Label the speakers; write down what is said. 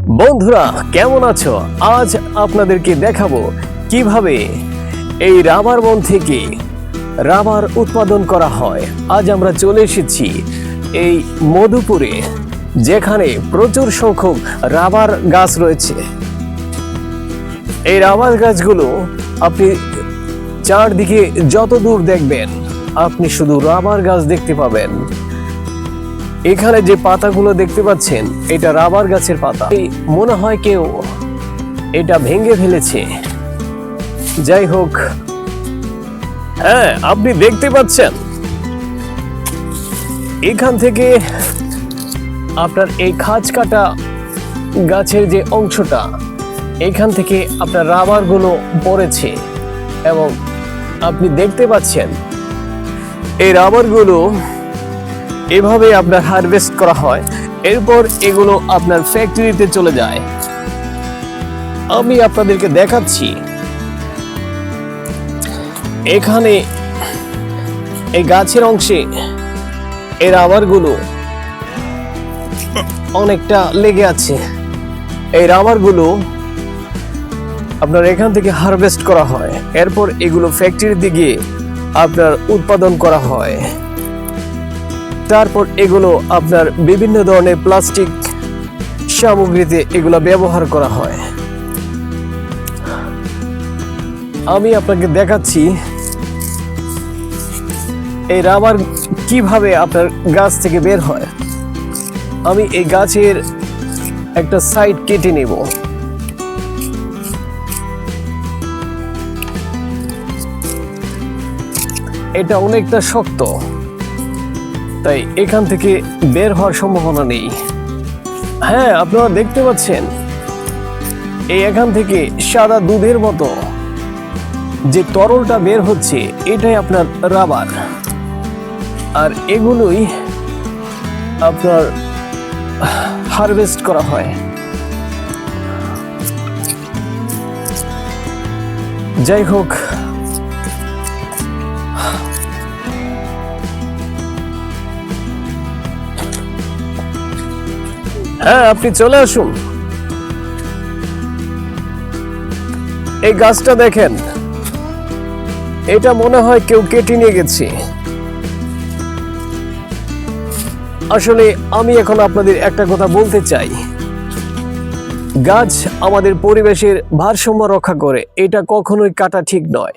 Speaker 1: বন্ধুরা কেমন আছো? আজ আপনাদেরকে দেখাবো কিভাবে এই রাবার বন থেকে রাবার উৎপাদন করা হয়। আজ আমরা চলে এসেছি এই মধুপুরে, যেখানে প্রচুর সংখ্যক রাবার গাছ রয়েছে। এই রাবার গাছগুলো আপনি চারদিকে যত দূর দেখবেন আপনি শুধু রাবার গাছ দেখতে পাবেন। এখানে যে পাতাগুলো দেখতে পাচ্ছেন এটা রাবার গাছের পাতা। মনে হয় কেউ এটা ভেঙে ফেলেছে। যাই হোক, হ্যাঁ আপনি দেখতে পাচ্ছেন এখান থেকে আপনার এই খাঁজ কাটা গাছের যে অংশটা, এখান থেকে আপনার রাবার গুলো পড়েছে এবং আপনি দেখতে পাচ্ছেন এই রাবার গুলো এভাবে আপনার হারভেস্ট করা হয়। এরপর এগুলো আপনার ফ্যাক্টরিতে চলে যায়। আমি আপনাদেরকে দেখাচ্ছি এখানে এই গাছের অংশে এই রাবারগুলো অনেকটা লেগে আছে। এই রাবারগুলো আপনার এখান থেকে হারভেস্ট করা হয়। এরপর এগুলো ফ্যাক্টরিতে গিয়ে আপনার উৎপাদন করা হয়। তারপর এগুলো আপনার বিভিন্ন ধরনের প্লাস্টিক সামগ্রীতে এগুলো ব্যবহার করা হয়। আমি আপনাকে দেখাচ্ছি এই রাবার কিভাবে আপনার গাছ থেকে বের হয়। আমি এই গাছের একটা সাইড কেটে নেব। এটা অনেকটা শক্ত, তাই এখান থেকে বের হওয়ার সম্ভাবনা নেই। হ্যাঁ, আপনারা দেখতে পাচ্ছেন এই এখান থেকে সাদা দুধের মতো যে তরলটা বের হচ্ছে এটাই আপনার রাবার। আর এগুলোই আপনার হারভেস্ট করা হয়। যাই হোক, হ্যাঁ আপনি চলে আসুন। এই গাছটা দেখেন, এটা মনে হয় কেউ কেটে নিয়ে গেছে। আসলে আমি এখন আপনাদের একটা কথা বলতে চাই, গাছ আমাদের পরিবেশের ভারসাম্য রক্ষা করে, এটা কখনোই কাটা ঠিক নয়।